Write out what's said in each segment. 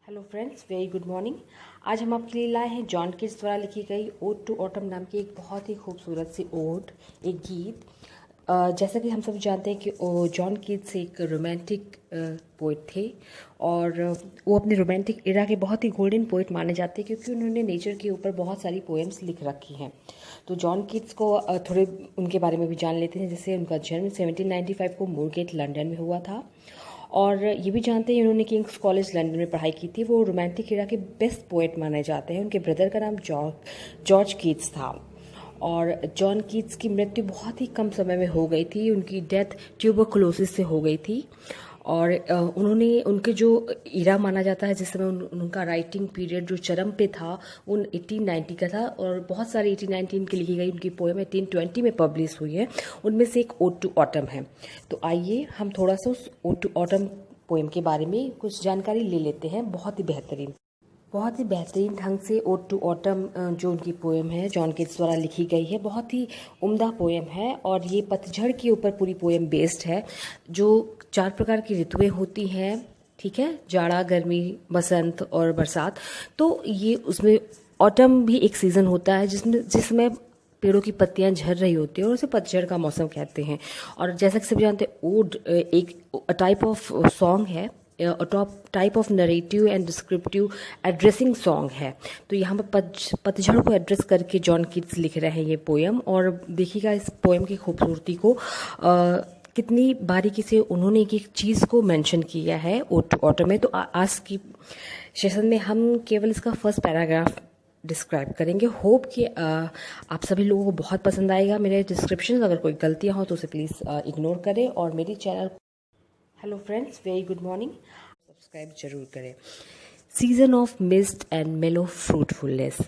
Hello friends, very good morning. आज हम आपके लिए लाए हैं जॉन कीट्स द्वारा लिखी गई ओड टू ऑटम नाम की एक बहुत ही खूबसूरत सी ओड, एक गीत। जैसा कि हम सब जानते हैं कि जॉन कीट्स एक रोमांटिक पोइट थे और वो अपने रोमांटिक एरा के बहुत ही गोल्डन पोइट माने जाते हैं क्योंकि उन्होंने नेचर के ऊपर बहुत सारी पोएम्स लिख रखी हैं। तो जॉन कीट्स को थोड़े उनके बारे में भी जान लेते हैं। जैसे उनका जन्म 1795 को मूरगेट लंदन में हुआ था और ये भी जानते हैं उन्होंने किंग्स कॉलेज लंदन में पढ़ाई की थी। वो रोमांटिक एरा के बेस्ट पोएट माने जाते हैं। उनके ब्रदर का नाम जॉर्ज कीट्स था और जॉन कीट्स की मृत्यु बहुत ही कम समय में हो गई थी। उनकी डेथ ट्यूबरकुलोसिस से हो गई थी और उन्होंने उनके जो इरा माना जाता है जिस समय उनका राइटिंग पीरियड जो चरम पे था उन 1890 का था और बहुत सारी 1819 की लिखी गई उनकी पोएम 1820 में पब्लिश हुई है। उनमें से एक ओड टू ऑटम है। तो आइए हम थोड़ा सा उस ओड टू ऑटम पोएम के बारे में कुछ जानकारी ले लेते हैं। बहुत ही बेहतरीन ढंग से ओड टू ऑटम जो उनकी पोएम है जॉन कीट्स द्वारा लिखी गई है, बहुत ही उम्दा पोएम है और ये पतझड़ के ऊपर पूरी पोएम बेस्ड है। जो 4 प्रकार की ऋतुएं होती हैं, ठीक है, जाड़ा, गर्मी, बसंत और बरसात। तो ये उसमें ऑटम भी एक सीज़न होता है जिसमें पेड़ों की पत्तियां झड़ रही होती है और उसे पतझड़ का मौसम कहते हैं। और जैसा कि सभी जानते हैं ओड एक टाइप ऑफ सॉन्ग है, top type of narrative and descriptive addressing song है। तो यहाँ पर पतझड़ को एड्रेस करके जॉन कीट्स लिख रहे हैं ये पोएम। और देखिएगा इस पोएम की खूबसूरती को, कितनी बारीकी से उन्होंने एक एक चीज़ को मेंशन किया है ओड टू ऑटम में। तो आज की सेशन में हम केवल इसका फर्स्ट पैराग्राफ डिस्क्राइब करेंगे। होप कि आप सभी लोगों को बहुत पसंद आएगा। मेरे डिस्क्रिप्शन अगर कोई गलतियाँ हो तो उसे प्लीज़ इग्नोर करें और मेरी channel hello friends, very good morning, subscribe जरूर करें। सीजन ऑफ मिस्ट एंड मेलो फ्रूटफुलनेस।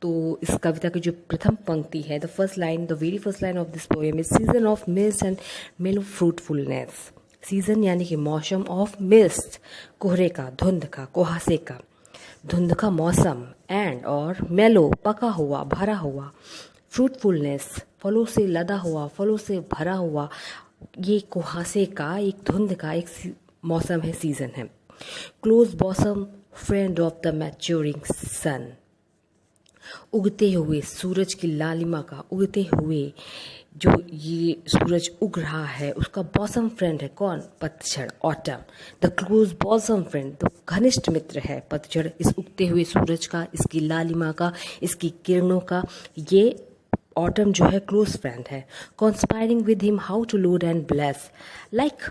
तो इस कविता की जो प्रथम पंक्ति है, the very first line of this poem is season of mist and मेलो फ्रूटफुलनेस। सीजन यानी कि मौसम, ऑफ मिस्ट कोहरे का, धुंध का, कुहासे का, धुंध का मौसम, एंड और मेलो पका हुआ, भरा हुआ, फ्रूटफुलनेस फलों से लदा हुआ, फलों से भरा हुआ। ये कुहासे का, एक धुंध का एक मौसम है, सीजन है। Close bosom friend of the maturing sun. उगते हुए सूरज की लालिमा का, उगते हुए जो ये सूरज उग रहा है उसका बॉसम फ्रेंड है कौन? पतझड़, autumn. The close bosom friend, तो घनिष्ठ मित्र है पतझड़, इस उगते हुए सूरज का, इसकी लालिमा का, इसकी किरणों का। ये ऑटम जो है क्लोज फ्रेंड है। Conspiring with him how to load and bless. Like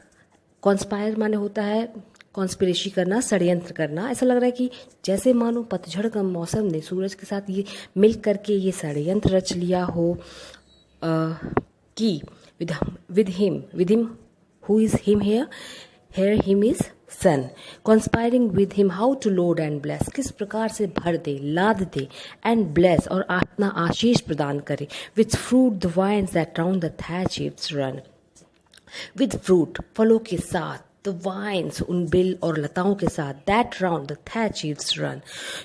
conspire माने होता है कॉन्स्पिरेसी करना, षड्यंत्र करना। ऐसा लग रहा है कि जैसे मानो पतझड़ का मौसम ने सूरज के साथ ये मिल करके ये षड्यंत्र रच लिया हो कि with him who is him here him is sun. Conspiring with him how to load and bless, किस प्रकार से भर दे, लाद दे, एंड ब्लेस और अपना आशीष प्रदान करे। With fruit the vines that round the thatch eaves run. With fruit फलों के साथ, द वाइन्स उन बेल और लताओं के साथ, that round the thatch eaves run,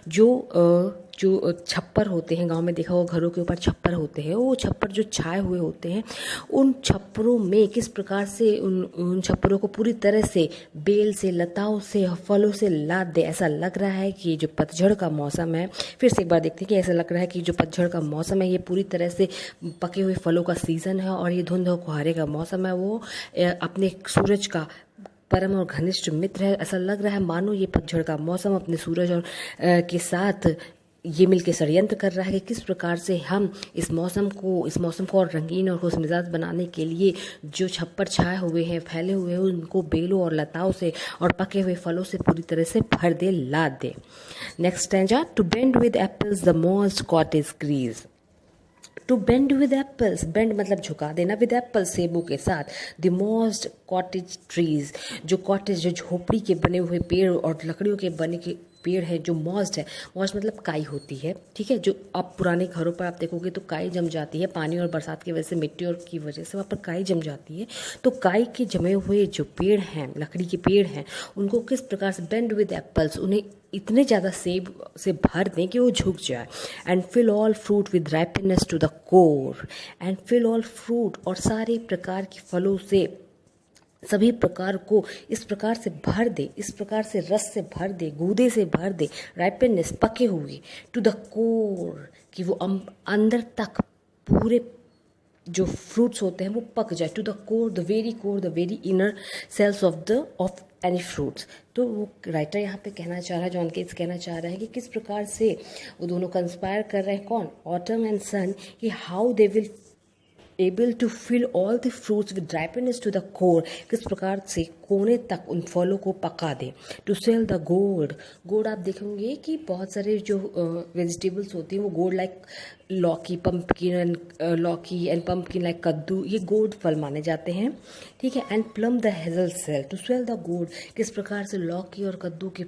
जो छप्पर होते हैं, गांव में देखा होगा घरों के ऊपर छप्पर होते हैं, वो छप्पर जो छाए हुए होते हैं, उन छप्परों में किस प्रकार से उन छप्परों को पूरी तरह से बेल से, लताओं से, फलों से लाद दे। ऐसा लग रहा है कि जो पतझड़ का मौसम है, फिर से एक बार देखते हैं कि ऐसा लग रहा है कि जो पतझड़ का मौसम है ये पूरी तरह से पके हुए फलों का सीजन है और ये धुंध और कुहारे का मौसम है, वो अपने सूरज का परम और घनिष्ठ मित्र है। ऐसा लग रहा है मानो ये पतझड़ का मौसम अपने सूरज और के साथ ये मिलके षड्यंत्र कर रहा है कि किस प्रकार से हम इस मौसम को और रंगीन और खुशमिजाज बनाने के लिए जो छप्पर छाए हुए हैं, फैले हुए हैं, उनको बेलों और लताओं से और पके हुए फलों से पूरी तरह से भर दे, लाद दे। Next stanza, to bend with apples the most cottage trees. To bend with apples, bend मतलब झुका देना, विद एप्पल्स सेबों के साथ, द मोस्ट कॉटेज ट्रीज, जो कॉटेज जो झोपड़ी के बने हुए पेड़ और लकड़ियों के बने के पेड़ है, जो मॉस्ट है, मॉस्ट मतलब काई होती है, ठीक है, जो आप पुराने घरों पर आप देखोगे तो काई जम जाती है, पानी और बरसात की वजह से, मिट्टी और की वजह से वहाँ पर काई जम जाती है। तो काई के जमे हुए जो पेड़ हैं, लकड़ी के पेड़ हैं, उनको किस प्रकार से बेंड विद एप्पल्स, उन्हें इतने ज़्यादा सेब से भर दें कि वो झुक जाए। And fill all fruit with ripeness to the core, and fill all fruit, और सारे प्रकार के फलों से सभी प्रकार को इस प्रकार से भर दे, इस प्रकार से रस से भर दे, गूदे से भर दे, राइपनेस पके हुए, टू द कोर, कि वो अंदर तक पूरे जो फ्रूट्स होते हैं वो पक जाए, to the core, the very inner cells of any fruits. तो वो राइटर यहाँ पे कहना चाह रहा है, जॉन केट्स कहना चाह रहा है कि किस प्रकार से वो दोनों कंस्पायर कर रहे हैं, कौन, ऑटम एंड सन, कि how they will able to fill all the fruits with ripeness to the core, किस प्रकार से कोने तक उन फलों को पका दे, टू सेल द गोड आप देखेंगे कि बहुत सारे जो वेजिटेबल्स होती हैं वो गोड लाइक लौकी एंड पम्पकिन लाइक कद्दू, ये गोड फल माने जाते हैं, ठीक है। And plum the hazel cell to swell the gourd, किस प्रकार से लौकी और कद्दू के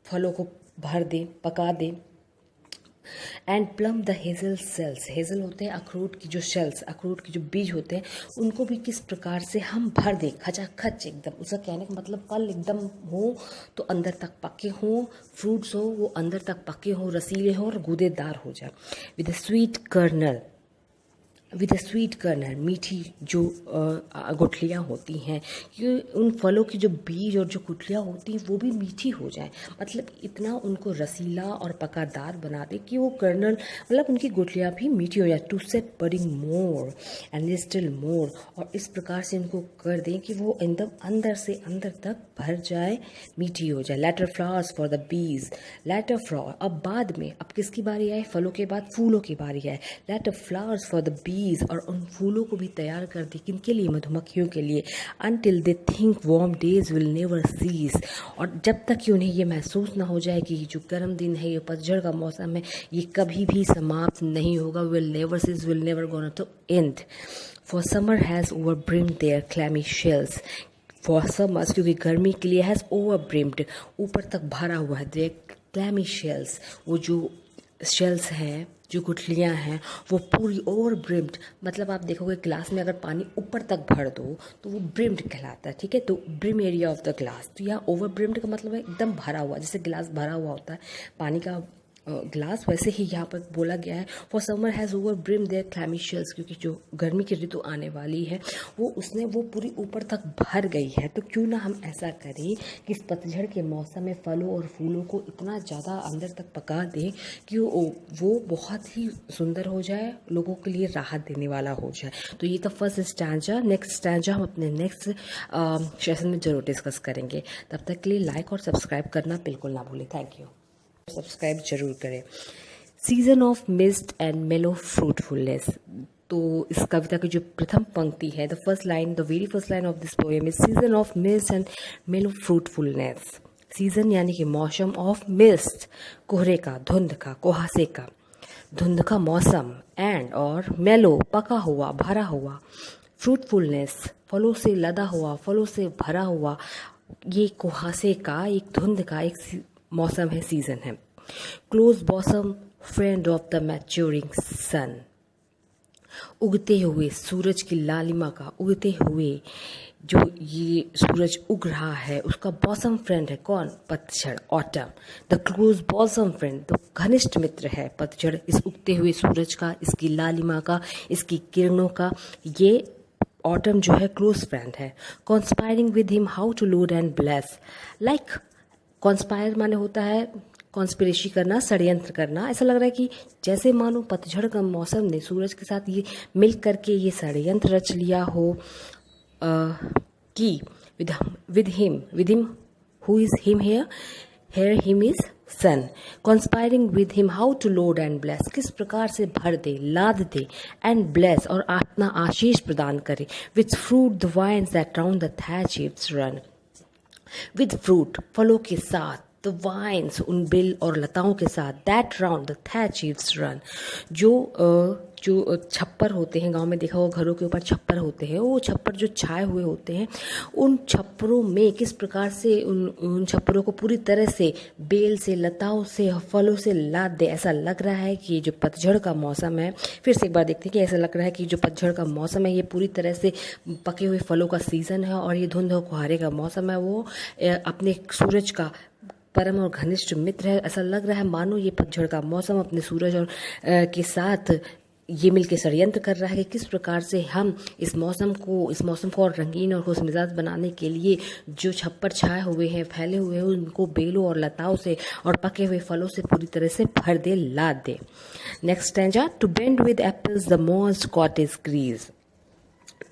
फलों को भर दे, पका दे। And plum the hazel shells, hazel होते हैं अखरोट की जो शेल्स, अखरोट के जो बीज होते हैं उनको भी किस प्रकार से हम भर दें, खचाखच एकदम। उसका कहने का मतलब फल एकदम हो तो अंदर तक पके हों, फ्रूट्स हो वो अंदर तक पके हों, रसीले हों और गूदेदार हो जाए। विद अ स्वीट कर्नल, मीठी जो गुठलियाँ होती हैं, कि उन फलों की जो बीज और जो गुठलियाँ होती हैं वो भी मीठी हो जाए, मतलब इतना उनको रसीला और पकादार बना दे कि वो कर्नल मतलब उनकी गुठलियाँ भी मीठी हो जाए। To set budding more and still more, और इस प्रकार से इनको कर दें कि वो एकदम अंदर से अंदर तक भर जाए, मीठी हो जाए। Letter flowers for the bees, letter flower, अब बाद में, अब किसकी बारी आए, फलों के बाद फूलों की बारी आए। Letter flowers for the bees, और उन फूलों को भी तैयार कर दी, किनके लिए, मधुमक्खियों के लिए। Until they think warm days will never cease, और जब तक कि उन्हें ये महसूस ना हो जाए कि जो गर्म दिन है, ये पतझड़ का मौसम है, ये कभी भी समाप्त नहीं होगा, will never cease, will never gonna to end. For summer has over brimmed their clammy shells, for summers, क्योंकि गर्मी के लिए, हैज़ ओवर ब्रिम्ड, ऊपर तक भरा हुआ है, देयर क्लैमी शेल्स, वो जो शेल्स हैं, जो गुठलियाँ हैं वो पूरी ओवर ब्रिम्ड, मतलब आप देखोगे ग्लास में अगर पानी ऊपर तक भर दो तो वो ब्रिम्ड कहलाता है, ठीक है। तो brim area of the glass, तो यहाँ ओवर ब्रिम्ड का मतलब है एकदम भरा हुआ, जैसे गिलास भरा हुआ होता है पानी का ग्लास, वैसे ही यहाँ पर बोला गया है। For summer has over brim their clammy shells, क्योंकि जो गर्मी की ऋतु आने वाली है वो पूरी ऊपर तक भर गई है। तो क्यों ना हम ऐसा करें कि इस पतझड़ के मौसम में फलों और फूलों को इतना ज़्यादा अंदर तक पका दें कि वो बहुत ही सुंदर हो जाए, लोगों के लिए राहत देने वाला हो जाए। तो ये था फर्स्ट स्टैंजा। नेक्स्ट स्टैंजा हम अपने नेक्स्ट सेशन में जरूर डिस्कस करेंगे। तब तक के लिए लाइक और सब्सक्राइब करना बिल्कुल ना भूलें। Thank you. सब्सक्राइब जरूर करें। सीजन ऑफ मिस्ट एंड मेलो फ्रूटफुलनेस, तो इस कविता की जो प्रथम पंक्ति है, the very first line of this poem is season of mist and मेलो फ्रूटफुलनेस। सीजन यानी कि मौसम, ऑफ मिस्ट कोहरे का, धुंध का, कुहासे का, धुंध का मौसम, एंड और मेलो पका हुआ, भरा हुआ, फ्रूटफुलनेस फलों से लदा हुआ, फलों से भरा हुआ, ये कुहासे का, एक धुंध का एक मौसम है, सीजन है। Close bosom friend of the maturing sun, उगते हुए सूरज की लालिमा का, उगते हुए जो ये सूरज उग रहा है उसका बॉसम फ्रेंड है कौन, पतझड़, autumn. The close bosom friend, तो घनिष्ठ मित्र है पतझड़, इस उगते हुए सूरज का, इसकी लालिमा का, इसकी किरणों का, ये ऑटम जो है क्लोज फ्रेंड है। Conspiring with him how to load and bless, like conspire माने होता है कॉन्स्पिरेसी करना, षड्यंत्र करना। ऐसा लग रहा है कि जैसे मानो पतझड़ का मौसम ने सूरज के साथ ये मिल करके ये षड्यंत्र रच लिया हो कि with him who is him here him is sun, conspiring with him how to load and bless, किस प्रकार से भर दे, लाद दे, एंड ब्लेस और अपना आशीष प्रदान करे, with fruit the vines that round the thatch sheeps run, with fruit फलों के साथ, द वाइन्स उन बेल और लताओं के साथ, that round the thatch sheeps run, जो छप्पर होते हैं, गांव में देखा होगा घरों के ऊपर छप्पर होते हैं, वो छप्पर जो छाए हुए होते हैं, उन छप्परों में किस प्रकार से उन छप्परों को पूरी तरह से बेल से, लताओं से, फलों से लाद दे। ऐसा लग रहा है कि जो पतझड़ का मौसम है, फिर से एक बार देखते हैं कि ऐसा लग रहा है कि जो पतझड़ का मौसम है ये पूरी तरह से पके हुए फलों का सीजन है, और ये धुंध और कुहारे का मौसम है, वो अपने सूरज का परम और घनिष्ठ मित्र है। ऐसा लग रहा है मानो ये पतझड़ का मौसम अपने सूरज और के साथ ये मिलके षड्यंत्र कर रहा है कि किस प्रकार से हम इस मौसम को और रंगीन और खुशमिजाज बनाने के लिए जो छप्पर छाए हुए हैं, फैले हुए हैं, उनको बेलों और लताओं से और पके हुए फलों से पूरी तरह से भर दे, लाद दे। Next stanza, to bend with apples the most cottage trees.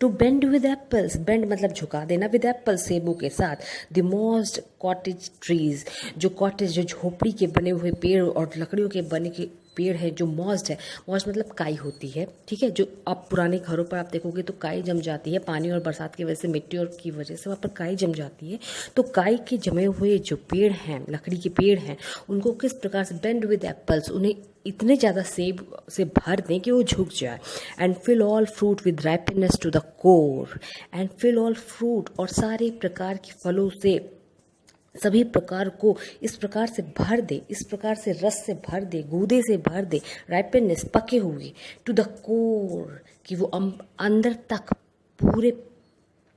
To bend with apples, bend मतलब झुका देना, विद एप्पल्स सेबों के साथ, द मोस्ट कॉटेज ट्रीज, जो कॉटेज जो झोपड़ी के बने हुए पेड़ और लकड़ियों के बने के पेड़ है, जो मॉस्ट है, मॉस्ट मतलब काई होती है, ठीक है, जो अब पुराने घरों पर आप देखोगे तो काई जम जाती है, पानी और बरसात की वजह से, मिट्टी और की वजह से वहाँ पर काई जम जाती है। तो काई के जमे हुए जो पेड़ हैं, लकड़ी के पेड़ हैं, उनको किस प्रकार से बेंड विद एप्पल्स, उन्हें इतने ज़्यादा सेब से भर दें कि वो झुक जाए। And fill all fruit with ripeness to the core, and fill all fruit, और सारे प्रकार के फलों से, सभी प्रकार को इस प्रकार से भर दे, इस प्रकार से रस से भर दे, गूदे से भर दे, राइपनेस पके हुए, टू द कोर, कि वो अंदर तक पूरे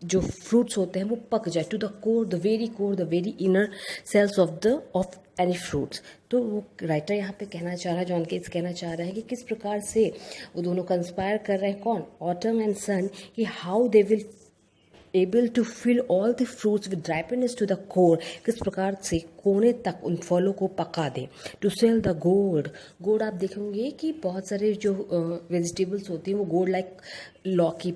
जो फ्रूट्स होते हैं वो पक जाए, to the core, the very inner cells of any fruits. तो वो राइटर यहाँ पे कहना चाह रहा है, जॉन केट्स कहना चाह रहा है कि किस प्रकार से वो दोनों कंस्पायर कर रहे हैं, कौन, ऑटम एंड सन, कि how they will able to fill all the fruits with ripeness to the core, किस प्रकार से कोने तक उन फलों को पका दे। टू सेल द गोड, गोड आप देखेंगे कि बहुत सारे जो वेजिटेबल्स होती हैं वो गोड लाइक लौकी,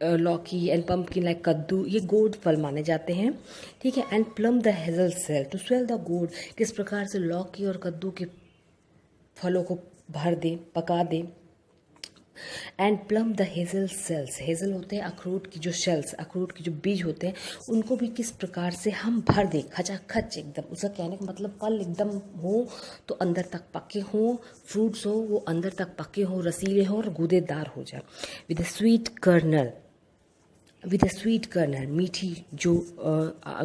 लौकी एंड पम्पकिन लाइक कद्दू, ये गोड फल माने जाते हैं, ठीक है। And plum the hazel cell, to sell the gourd, किस प्रकार से लौकी और कद्दू के फलों को भर दे, पका दे। And plum the hazel shells, hazel होते हैं अखरोट की जो शेल्स, अखरोट के जो बीज होते हैं, उनको भी किस प्रकार से हम भर दें, खचाखच एकदम। उसका कहने का मतलब फल एकदम हो तो अंदर तक पके हों, फ्रूट्स हो वो अंदर तक पके हों, रसीले हों और गूदेदार हो जाए। विद अ स्वीट कर्नल, मीठी जो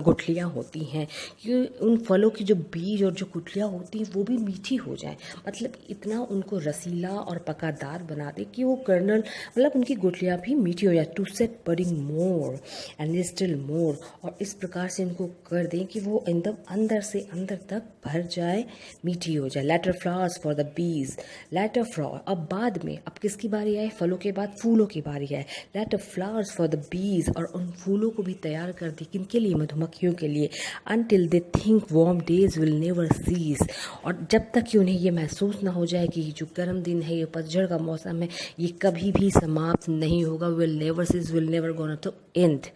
गुठलियाँ होती हैं, कि उन फलों की जो बीज और जो गुठलियाँ होती हैं वो भी मीठी हो जाए, मतलब इतना उनको रसीला और पकादार बना दे कि वो कर्नल मतलब उनकी गुठलियाँ भी मीठी हो जाए। To set budding more and still more, और इस प्रकार से इनको कर दें कि वो एकदम अंदर से अंदर तक भर जाए, मीठी हो जाए। Letter flowers for the bees, letter flower, अब बाद में, अब किसकी बारी आए, फलों के बाद फूलों की बारी आए। Letter flowers for the bees, और उन फूलों को भी तैयार कर दी, किनके लिए, मधुमक्खियों के लिए। Until they think warm days will never cease, और जब तक कि उन्हें ये महसूस ना हो जाए कि जो गर्म दिन है, ये पतझड़ का मौसम है, ये कभी भी समाप्त नहीं होगा। Will never cease, will never gonna to end.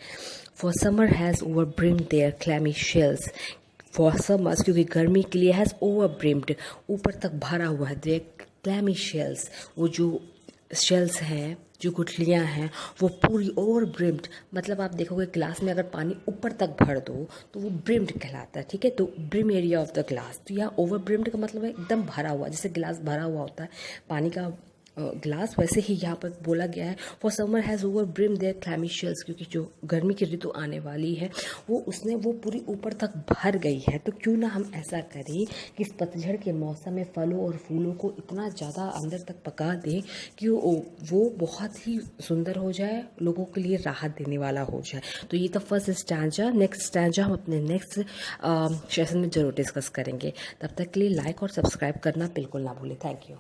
For summer has overbrimmed their clammy shells, for summers, क्योंकि गर्मी के लिए, हैज़ ओवरब्रिम्ड, ऊपर तक भरा हुआ है, देयर क्लैमी शेल्स, वो जो शेल्स हैं, जो गुठलियाँ हैं, वो पूरी ओवर ब्रिम्ड, मतलब आप देखोगे ग्लास में अगर पानी ऊपर तक भर दो तो वो ब्रिम्ड कहलाता है, ठीक है। तो brim area of the glass, तो यहाँ ओवर ब्रिम्ड का मतलब है एकदम भरा हुआ, जैसे गिलास भरा हुआ होता है पानी का ग्लास, वैसे ही यहाँ पर बोला गया है। For summer has over brim their clammy shells, क्योंकि जो गर्मी की ऋतु आने वाली है वो पूरी ऊपर तक भर गई है। तो क्यों ना हम ऐसा करें कि इस पतझड़ के मौसम में फलों और फूलों को इतना ज़्यादा अंदर तक पका दें कि वो बहुत ही सुंदर हो जाए, लोगों के लिए राहत देने वाला हो जाए। तो ये तो फर्स्ट स्टैंजा। नेक्स्ट स्टैंजा हम अपने नेक्स्ट सेशन में जरूर डिस्कस करेंगे। तब तक के लिए लाइक और सब्सक्राइब करना बिल्कुल ना भूलें। Thank you.